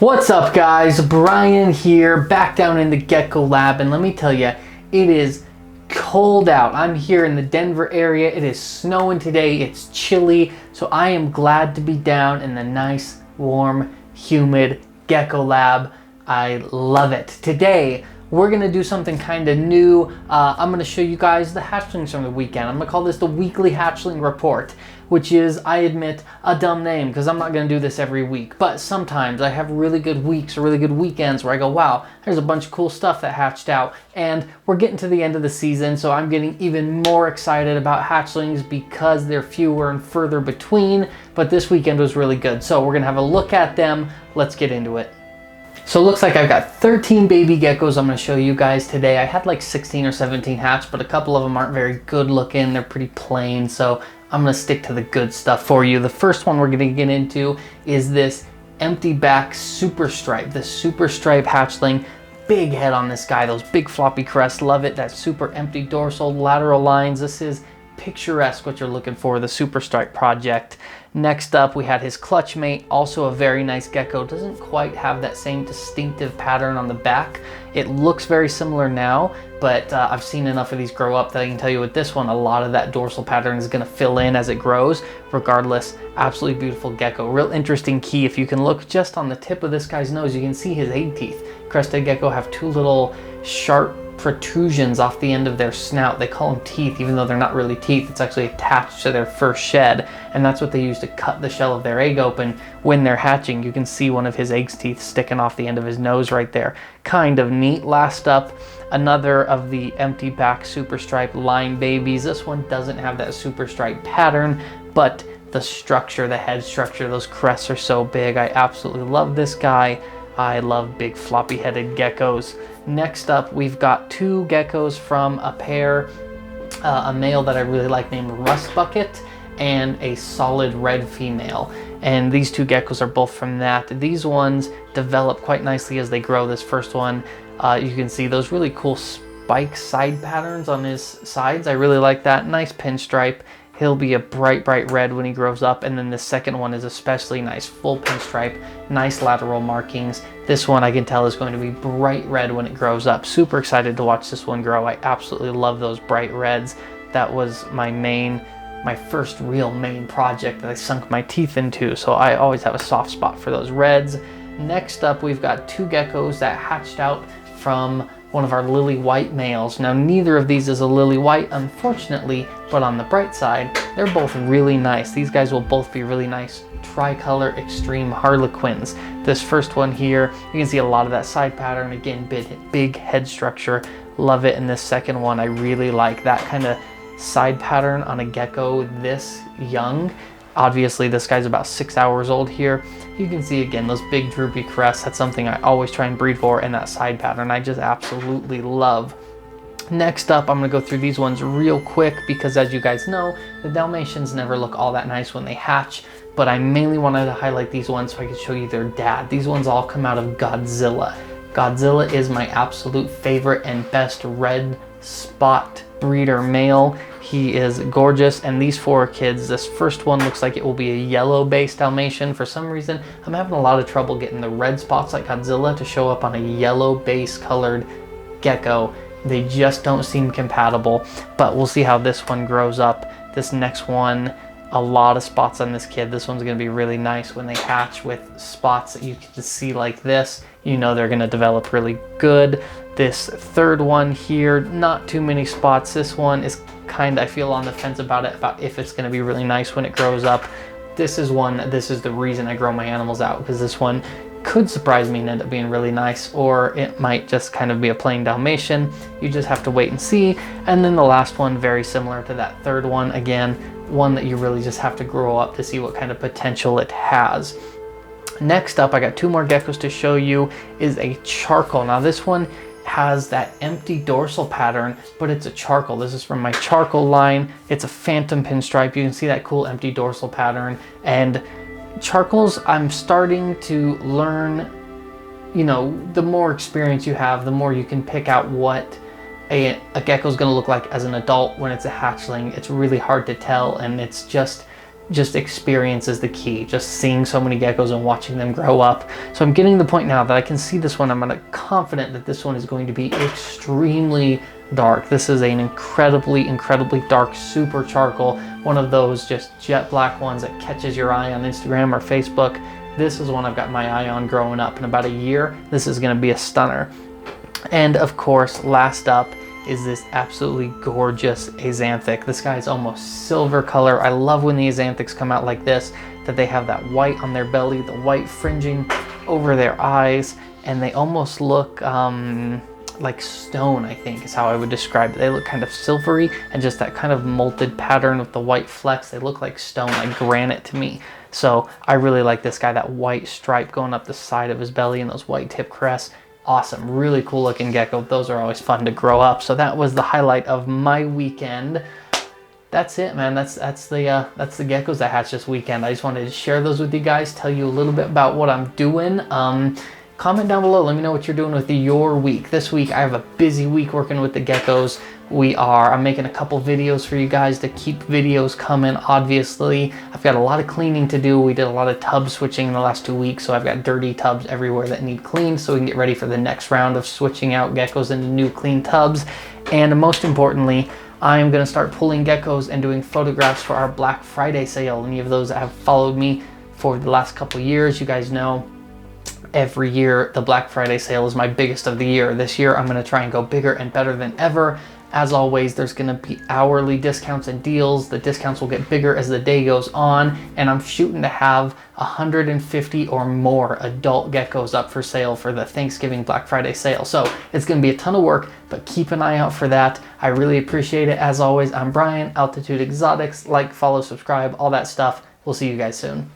What's up guys, Brian here, back down in the Gecko Lab, and let me tell you, it is cold out. I'm here in the Denver area, it is snowing today, it's chilly, so I am glad to be down in the nice, warm, humid Gecko Lab. I love it. Today, we're gonna do something kind of new. I'm gonna show you guys the hatchlings from the weekend. I'm gonna call this the weekly hatchling report, which is, I admit, a dumb name because I'm not gonna do this every week. But sometimes I have really good weeks or really good weekends where I go, wow, there's a bunch of cool stuff that hatched out. And we're getting to the end of the season, so I'm getting even more excited about hatchlings because they're fewer and further between. But this weekend was really good. So we're gonna have a look at them. Let's get into it. So it looks like I've got 13 baby geckos I'm going to show you guys today. I had like 16 or 17 hatched, but a couple of them aren't very good looking. They're pretty plain, so I'm going to stick to the good stuff for you. The first one we're going to get into is this empty back super stripe. The super stripe hatchling. Big head on this guy, those big floppy crests. Love it. That super empty dorsal, lateral lines. This is picturesque, what you're looking for, the super stripe project. Next up, we had his clutch mate, also a very nice gecko. Doesn't quite have that same distinctive pattern on the back. It looks very similar now, but I've seen enough of these grow up that I can tell you with this one, a lot of that dorsal pattern is going to fill in as it grows. Regardless, absolutely beautiful gecko. Real interesting key, if you can look just on the tip of this guy's nose, you can see his egg teeth. Crested gecko have two little sharp protrusions off the end of their snout. They call them teeth, even though they're not really teeth. It's actually attached to their first shed, and that's what they use to cut the shell of their egg open when they're hatching. You can see one of his egg's teeth sticking off the end of his nose right there. Kind of neat. Last up, another of the empty back super stripe line babies. This one doesn't have that super stripe pattern, but the structure, the head structure, those crests are so big. I absolutely love this guy. I love big floppy headed geckos. Next up, we've got two geckos from a pair, a male that I really like named Rust Bucket and a solid red female. And these two geckos are both from that. These ones develop quite nicely as they grow. This first one, you can see those really cool spike side patterns on his sides. I really like that. Nice pinstripe. He'll be a bright red when he grows up. And then the second one is especially nice, full pinstripe, nice lateral markings. This one I can tell is going to be bright red when it grows up. Super excited to watch this one grow. I absolutely love those bright reds. That was my first real main project that I sunk my teeth into. So I always have a soft spot for those reds. Next up, we've got two geckos that hatched out from one of our lily white males. Now neither of these is a lily white, unfortunately, but on the bright side, they're both really nice. These guys will both be really nice tricolor extreme harlequins. This first one here, you can see a lot of that side pattern. Again, big head structure. Love it. And this second one, I really like that kind of side pattern on a gecko this young. Obviously, this guy's about 6 hours old here. You can see again those big droopy crests. That's something I always try and breed for, and that side pattern I just absolutely love. Next up, I'm going to go through these ones real quick because, as you guys know, the Dalmatians never look all that nice when they hatch, but I mainly wanted to highlight these ones so I could show you their dad. These ones all come out of Godzilla. Godzilla is my absolute favorite and best red spot breeder male. He is gorgeous, and these four kids, this first one looks like it will be a yellow based Dalmatian. For some reason, I'm having a lot of trouble getting the red spots like Godzilla to show up on a yellow base colored gecko. They just don't seem compatible, but we'll see how this one grows up. This next one, a lot of spots on this kid. This one's going to be really nice when they hatch with spots that you can see like this. You know they're going to develop really good. This third one here, not too many spots. This one is kind of, I feel on the fence about it, about if it's going to be really nice when it grows up. This is the reason I grow my animals out, because this one could surprise me and end up being really nice, or it might just kind of be a plain Dalmatian. You just have to wait and see. And then the last one, very similar to that third one. Again, one that you really just have to grow up to see what kind of potential it has. Next up, I got two more geckos to show you, is a charcoal. Now this one has that empty dorsal pattern, but it's a charcoal. This is from my charcoal line. It's a phantom pinstripe. You can see that cool empty dorsal pattern. And charcoals, I'm starting to learn, you know, the more experience you have, the more you can pick out what a gecko is going to look like as an adult when it's a hatchling. It's really hard to tell, and it's just just experience is the key. Just seeing so many geckos and watching them grow up. So I'm getting to the point now that I can see this one. I'm confident that this one is going to be extremely dark. This is an incredibly dark super charcoal, one of those just jet black ones that catches your eye on Instagram or Facebook. This is one I've got my eye on growing up. In about a year, this is going to be a stunner. And of course, last up is this absolutely gorgeous Axanthic. This guy is almost silver color. I love when the Axanthics come out like this, that they have that white on their belly, the white fringing over their eyes, and they almost look like stone, I think is how I would describe it. They look kind of silvery, and just that kind of molted pattern with the white flecks. They look like stone, like granite to me. So I really like this guy, that white stripe going up the side of his belly and those white tip crests. Awesome, really cool looking gecko. Those are always fun to grow up. So that was the highlight of my weekend. That's it, man. That's the geckos I hatched this weekend. I just wanted to share those with you guys, tell you a little bit about what I'm doing. Comment down below, let me know what you're doing with your week. This week I have a busy week working with the geckos. I'm making a couple videos for you guys to keep videos coming, obviously. I've got a lot of cleaning to do. We did a lot of tub switching in the last 2 weeks, so I've got dirty tubs everywhere that need cleaned, so we can get ready for the next round of switching out geckos into new clean tubs. And most importantly, I'm gonna start pulling geckos and doing photographs for our Black Friday sale. Any of those that have followed me for the last couple years, you guys know every year the Black Friday sale is my biggest of the year. This year I'm gonna try and go bigger and better than ever. As always, there's gonna be hourly discounts and deals. The discounts will get bigger as the day goes on, and I'm shooting to have 150 or more adult geckos up for sale for the Thanksgiving Black Friday sale. So it's gonna be a ton of work, but keep an eye out for that. I really appreciate it. As always, I'm Brian, Altitude Exotics. Like, follow, subscribe, all that stuff. We'll see you guys soon.